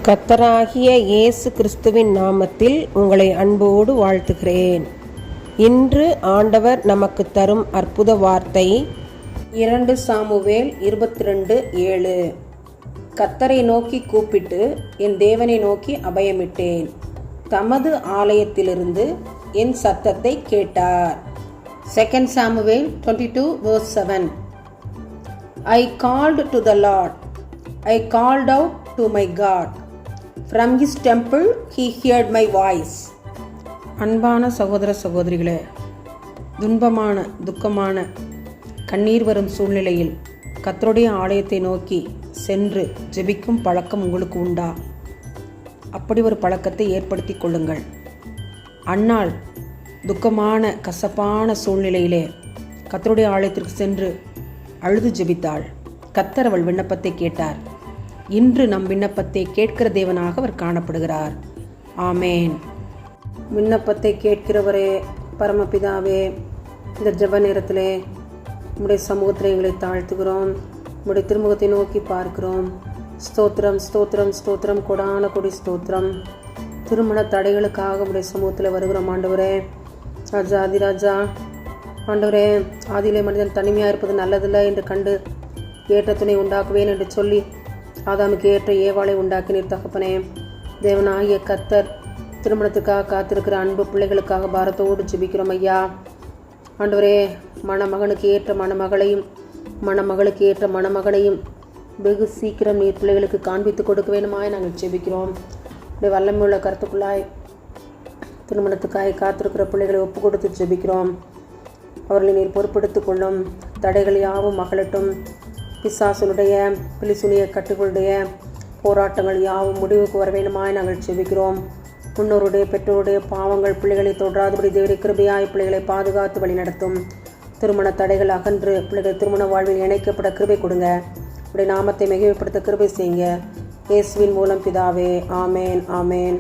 கர்த்தராகிய இயேசு கிறிஸ்துவின் நாமத்தில் உங்களை அன்போடு வாழ்த்துகிறேன். இன்று ஆண்டவர் நமக்கு தரும் அற்புத வார்த்தை 2 சாமுவேல் 22:7. கர்த்தரை நோக்கி கூப்பிட்டு என் தேவனை நோக்கி அபயமிட்டேன். தமது ஆலயத்திலிருந்து என் சத்தத்தை கேட்டார். 2 Samuel 22:7. I called to the Lord. I called out to my God. From his temple he heard my voice. அன்பான சகோதர சகோதரிகளே, துக்கமான கண்ணீர் வரும் சூழ்நிலையில் கர்த்தருடைய ஆலயத்தை நோக்கி சென்று ஜெபிக்கும் பழக்கம் உங்களுக்கு உண்டா? அப்படி ஒரு பழக்கத்தை ஏற்படுத்தி கொள்ளுங்கள். அன்னாள் துக்கமான கசப்பான சூழ்நிலையிலே கர்த்தருடைய ஆலயத்திற்கு சென்று அழுது ஜெபித்தாள். கர்த்தர் அவள் விண்ணப்பத்தை கேட்டார். இன்று நம் விண்ணப்பத்தை கேட்கிற தேவனாக அவர் காணப்படுகிறார். ஆமேன். விண்ணப்பத்தை கேட்கிறவரே, பரமபிதாவே, இந்த ஜெப நேரத்திலே உம்முடைய சமூகத்தில் எங்களை தாழ்த்துகிறோம். உம்முடைய திருமுகத்தை நோக்கி பார்க்கிறோம். ஸ்தோத்திரம் ஸ்தோத்திரம் ஸ்தோத்திரம், கொடான கொடி ஸ்தோத்திரம். திருமண தடைகளுக்காக உம்முடைய சமூகத்தில் வருகிறோம். ஆண்டவரே, ராஜா அதிராஜா, ஆண்டவரே, ஆதியிலே மனிதன் தனிமையாக இருப்பது நல்லதில்லை என்று கண்டு ஏற்ற துணை உண்டாக்குவேன் என்று சொல்லி ஆதாமுக்கு ஏற்ற ஏவாளை உண்டாக்கினீர் தகப்பனே. தேவனாகிய கர்த்தர் திருமணத்துக்காக காத்திருக்கிற அன்பு பிள்ளைகளுக்காக பாரத்தோடு ஜெபிக்கிறோம் ஐயா. ஆண்டவரே, மணமகனுக்கு ஏற்ற மணமகளையும் மணமகளுக்கு ஏற்ற மணமகனையும் வெகு சீக்கிரம் நீர் பிள்ளைகளுக்கு காண்பித்து கொடுக்க வேணுமாய் நாங்கள் ஜெபிக்கிறோம். இப்படி வல்லமையுள்ள கருத்துக்குள்ளாய் திருமணத்துக்காக காத்திருக்கிற பிள்ளைகளை ஒப்பு கொடுத்து ஜெபிக்கிறோம். அவர்களை நீர் பொறுப்படுத்திக் கொள்ளும். தடைகள் யாவும் மகளட்டும். பிசாசுடைய பிலிசுனிய கட்டுகளுடைய போராட்டங்கள் யாவும் முடிவுக்கு வர வேண்டுமாய் நாங்கள் ஜெபிக்கிறோம். முன்னோருடைய பெற்றோருடைய பாவங்கள் பிள்ளைகளை தொடராதபடி தேவனுடைய கிருபையாய் பிள்ளைகளை பாதுகாத்து வழி நடத்தும். திருமண தடைகள் அகன்று பிள்ளைகள் திருமண வாழ்வில் இணைக்கப்பட கிருபை கொடுங்க. உடைய நாமத்தை மிகைப்படுத்த கிருபை செய்யுங்க. இயேசுவின் மூலம் பிதாவே. ஆமேன் ஆமேன்.